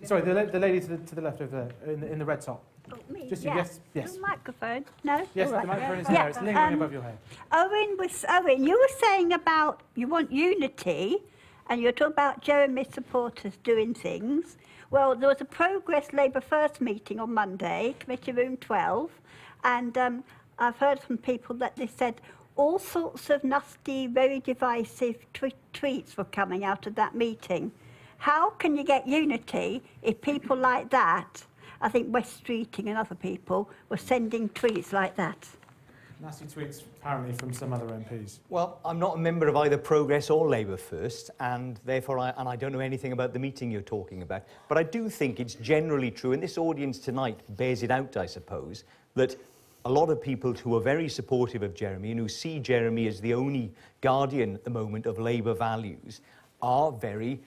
Sorry, the lady to the left over there, in the red top. Oh, me? Just yes. Yes. Microphone? No? Yes, the microphone is there. It's lingering above your head. Owen, you were saying about you want unity, and you're talking about Jeremy supporters doing things. Well, there was a Progress Labour First meeting on Monday, Committee Room 12, and I've heard from people that they said all sorts of nasty, very divisive tweets were coming out of that meeting. How can you get unity if people like that, I think West Streeting and other people, were sending tweets like that? Nasty tweets, apparently, from some other MPs. Well, I'm not a member of either Progress or Labour First, and therefore I don't know anything about the meeting you're talking about. But I do think it's generally true, and this audience tonight bears it out, I suppose, that a lot of people who are very supportive of Jeremy and who see Jeremy as the only guardian at the moment of Labour values are very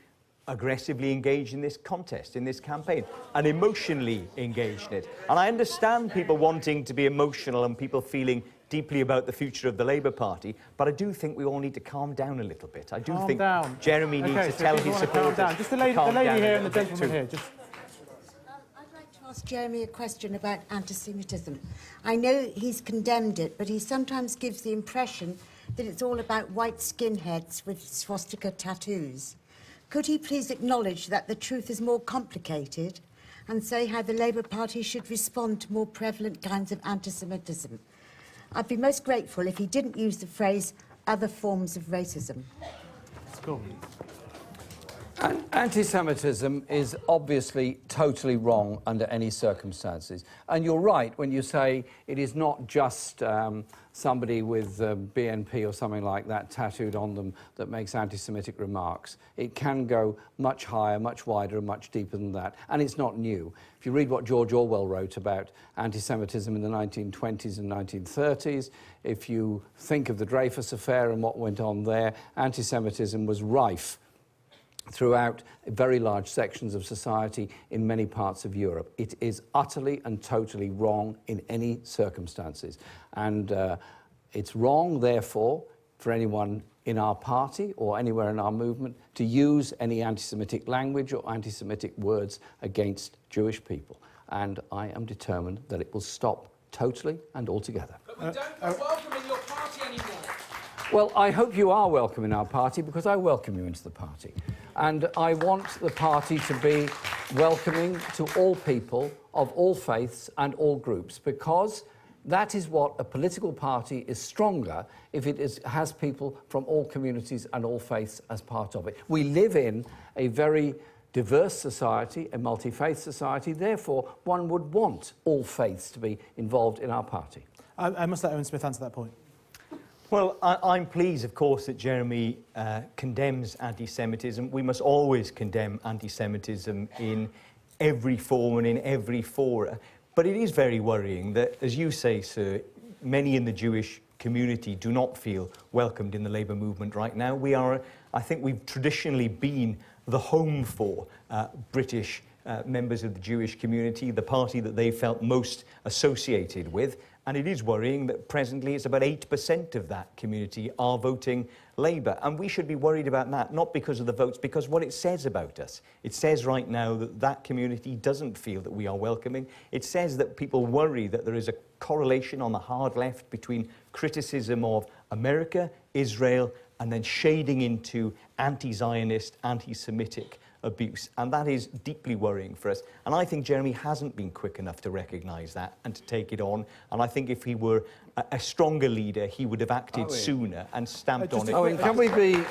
aggressively engaged in this contest, in this campaign, and emotionally engaged in it. And I understand people wanting to be emotional and people feeling deeply about the future of the Labour Party, but I do think we all need to calm down a little bit. I do think Jeremy needs to tell his supporters just the lady here and the gentleman here. Just. I'd like to ask Jeremy a question about anti-Semitism. I know he's condemned it, but he sometimes gives the impression that it's all about white skinheads with swastika tattoos. Could he please acknowledge that the truth is more complicated and say how the Labour Party should respond to more prevalent kinds of anti-Semitism? I'd be most grateful if he didn't use the phrase other forms of racism. Let's go. Anti-Semitism is obviously totally wrong under any circumstances. And you're right when you say it is not just somebody with BNP or something like that tattooed on them that makes anti-Semitic remarks. It can go much higher, much wider and much deeper than that. And it's not new. If you read what George Orwell wrote about anti-Semitism in the 1920s and 1930s, if you think of the Dreyfus Affair and what went on there, anti-Semitism was rife throughout very large sections of society in many parts of Europe. It is utterly and totally wrong in any circumstances. And it's wrong, therefore, for anyone in our party or anywhere in our movement to use any anti-Semitic language or anti-Semitic words against Jewish people. And I am determined that it will stop totally and altogether. But we don't welcome in your party anymore. Well, I hope you are welcome in our party because I welcome you into the party. And I want the party to be welcoming to all people of all faiths and all groups, because that is what a political party is stronger if it has people from all communities and all faiths as part of it. We live in a very diverse society, a multi-faith society, therefore one would want all faiths to be involved in our party. I must let Owen Smith answer that point. Well, I'm pleased, of course, that Jeremy condemns anti-Semitism. We must always condemn anti-Semitism in every form and in every fora. But it is very worrying that, as you say, sir, many in the Jewish community do not feel welcomed in the Labour movement right now. I think we've traditionally been the home for British members of the Jewish community, the party that they felt most associated with. And it is worrying that presently it's about 8% of that community are voting Labour. And we should be worried about that, not because of the votes, because what it says about us. It says right now that that community doesn't feel that we are welcoming. It says that people worry that there is a correlation on the hard left between criticism of America, Israel, and then shading into anti-Zionist, anti-Semitic abuse. And that is deeply worrying for us. And I think Jeremy hasn't been quick enough to recognise that and to take it on. And I think if he were a stronger leader, he would have acted sooner and stamped on it. Owen, can we be...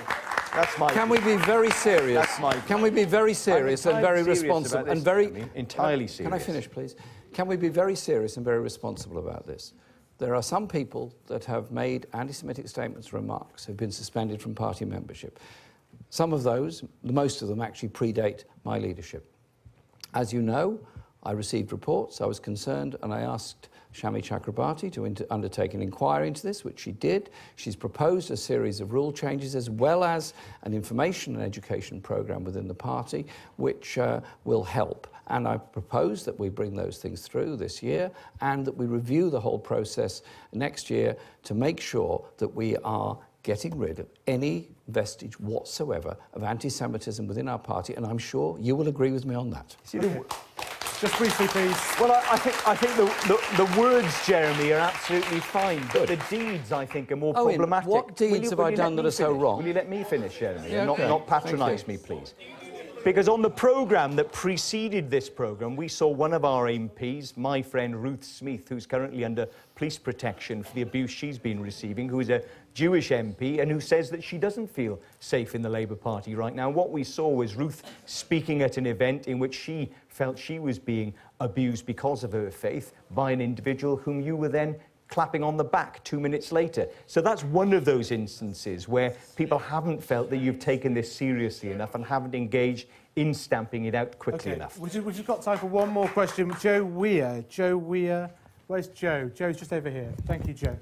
Can we be very serious? Can we be very serious and very responsible and very... Entirely serious. Can I finish, please? Can we be very serious and very responsible about this? There are some people that have made anti-Semitic statements, remarks, who've been suspended from party membership. Some of those, most of them, actually predate my leadership. As you know, I received reports, I was concerned, and I asked Shami Chakrabarti to undertake an inquiry into this, which she did. She's proposed a series of rule changes as well as an information and education programme within the party, which will help. And I propose that we bring those things through this year and that we review the whole process next year to make sure that we are getting rid of any vestige whatsoever of anti-Semitism within our party, and I'm sure you will agree with me on that. Just briefly, please. Well, I think the words, Jeremy, are absolutely fine, but the deeds, I think, are more problematic. What deeds have I done that are so wrong? Will you let me finish, Jeremy, yeah, and not patronise me, please? Because on the programme that preceded this programme, we saw one of our MPs, my friend Ruth Smith, who's currently under police protection for the abuse she's been receiving, who is a Jewish MP and who says that she doesn't feel safe in the Labour Party right now. What we saw was Ruth speaking at an event in which she felt she was being abused because of her faith by an individual whom you were then clapping on the back 2 minutes later. So that's one of those instances where people haven't felt that you've taken this seriously enough and haven't engaged in stamping it out quickly enough. We've just got time for one more question. Joe Weir. Joe Weir. Where's Joe? Joe's just over here. Thank you, Joe.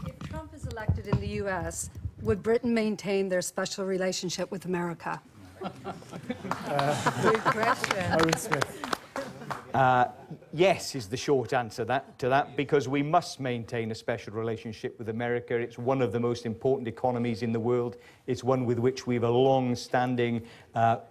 If Trump is elected in the US, would Britain maintain their special relationship with America? Good question. Owen Smith. Yes is the short answer to that, because we must maintain a special relationship with America. It's one of the most important economies in the world. It's one with which we have a long-standing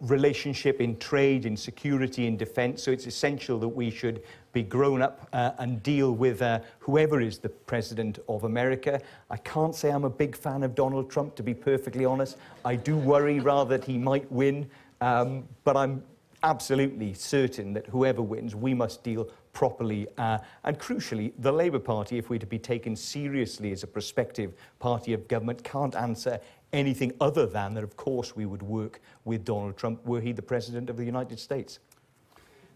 relationship in trade, in security, in defence. So it's essential that we should be grown up and deal with whoever is the president of America. I can't say I'm a big fan of Donald Trump, to be perfectly honest. I do worry rather that he might win, but I'm absolutely certain that whoever wins, we must deal properly. And crucially, the Labour Party, if we're to be taken seriously as a prospective party of government, can't answer anything other than that, of course, we would work with Donald Trump were he the President of the United States.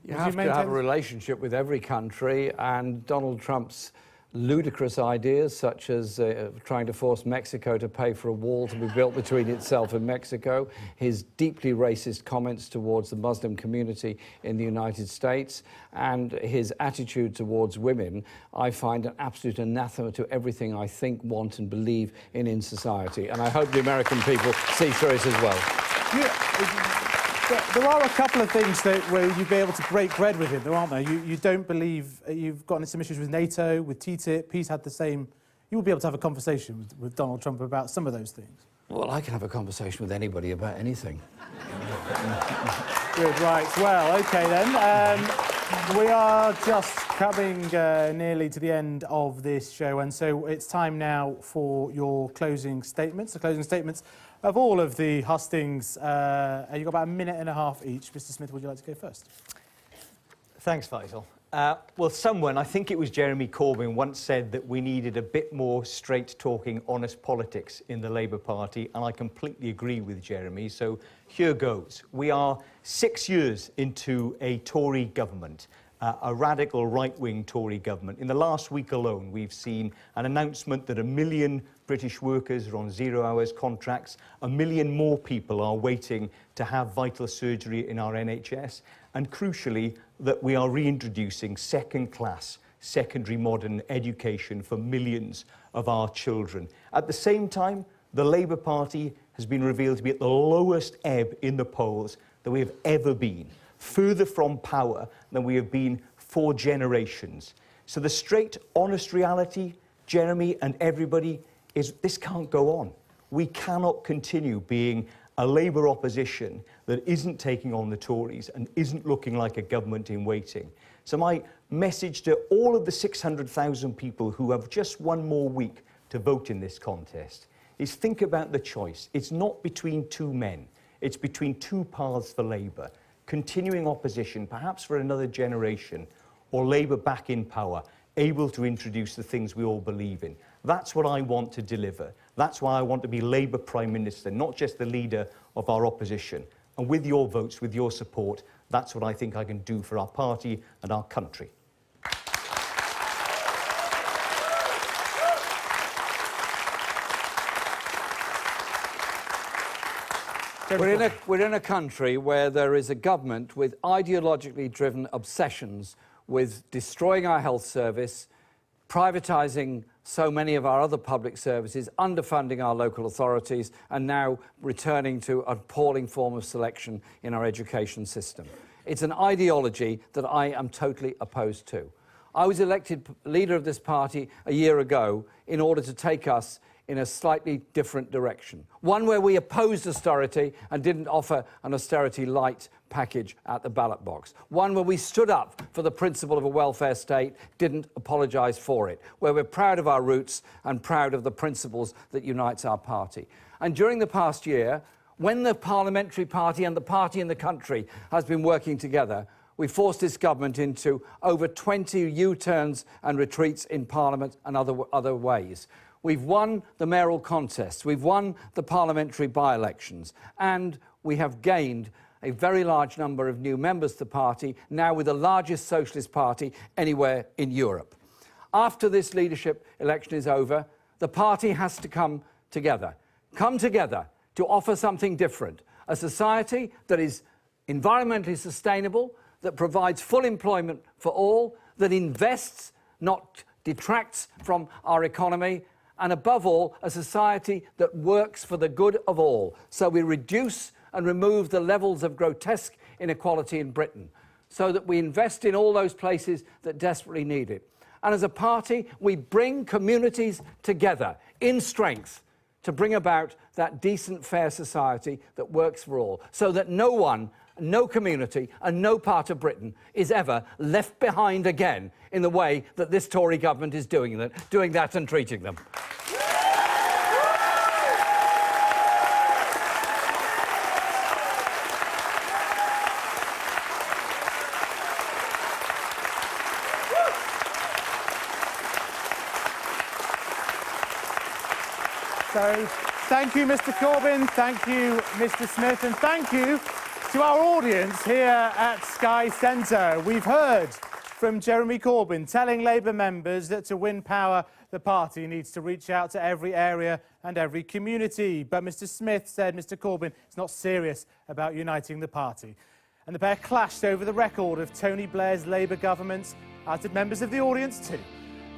You have to have a relationship with every country, and Donald Trump's ludicrous ideas, such as trying to force Mexico to pay for a wall to be built between itself and Mexico, his deeply racist comments towards the Muslim community in the United States, and his attitude towards women, I find an absolute anathema to everything I think, want and believe in society. And I hope the American people see through it as well. There are a couple of things where you'd be able to break bread with him, though, aren't there? You don't believe you've gotten some issues with NATO, with TTIP. He's had the same. You will be able to have a conversation with Donald Trump about some of those things. Well, I can have a conversation with anybody about anything. Good, right. Well, OK, then. We are just coming nearly to the end of this show, and so it's time now for your closing statements. The closing statements of all of the hustings. You've got about a minute and a half each. Mr. Smith, would you like to go first? Thanks, Faisal. Well, someone, I think it was Jeremy Corbyn, once said that we needed a bit more straight-talking, honest politics in the Labour Party, and I completely agree with Jeremy, so here goes. We are 6 years into a Tory government, a radical right-wing Tory government. In the last week alone, we've seen an announcement that 1 million British workers are on 0 hours contracts. 1 million more people are waiting to have vital surgery in our NHS. And crucially, that we are reintroducing second-class secondary modern education for millions of our children. At the same time, the Labour Party has been revealed to be at the lowest ebb in the polls that we have ever been, further from power than we have been for generations. So the straight, honest reality, Jeremy and everybody, is this can't go on. We cannot continue being a Labour opposition that isn't taking on the Tories and isn't looking like a government in waiting. So my message to all of the 600,000 people who have just one more week to vote in this contest is think about the choice. It's not between two men. It's between two paths for Labour. Continuing opposition, perhaps for another generation, or Labour back in power, able to introduce the things we all believe in. That's what I want to deliver. That's why I want to be Labour Prime Minister, not just the leader of our opposition. And with your votes, with your support, that's what I think I can do for our party and our country. We're in a country where there is a government with ideologically driven obsessions with destroying our health service, privatising so many of our other public services, underfunding our local authorities, and now returning to an appalling form of selection in our education system. It's an ideology that I am totally opposed to. I was elected leader of this party a year ago in order to take us in a slightly different direction. One where we opposed austerity and didn't offer an austerity light package at the ballot box. One where we stood up for the principle of a welfare state, didn't apologise for it. Where we're proud of our roots and proud of the principles that unites our party. And during the past year, when the parliamentary party and the party in the country has been working together, we forced this government into over 20 U-turns and retreats in Parliament and other ways. We've won the mayoral contests, we've won the parliamentary by-elections, and we have gained a very large number of new members to the party, now with the largest socialist party anywhere in Europe. after this leadership election is over, the party has to come together to offer something different, a society that is environmentally sustainable, that provides full employment for all, that invests, not detracts from our economy, and above all, a society that works for the good of all. So we reduce and remove the levels of grotesque inequality in Britain, so that we invest in all those places that desperately need it. And as a party, we bring communities together in strength to bring about that decent, fair society that works for all, so that no one, no community and no part of Britain is ever left behind again in the way that this Tory government is doing that and treating them. So, thank you, Mr. Corbyn, thank you, Mr. Smith, and thank you to our audience here at Sky Centre. We've heard from Jeremy Corbyn telling Labour members that to win power, the party needs to reach out to every area and every community. But Mr. Smith said Mr. Corbyn is not serious about uniting the party. And the pair clashed over the record of Tony Blair's Labour government, as did members of the audience too.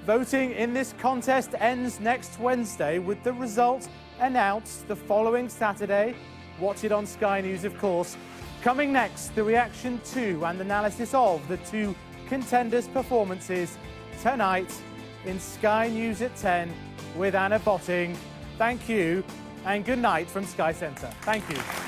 Voting in this contest ends next Wednesday, with the result announced the following Saturday. Watch it on Sky News, of course. Coming next, the reaction to and analysis of the two contenders' performances tonight in Sky News at 10 with Anna Botting. Thank you and good night from Sky Centre. Thank you.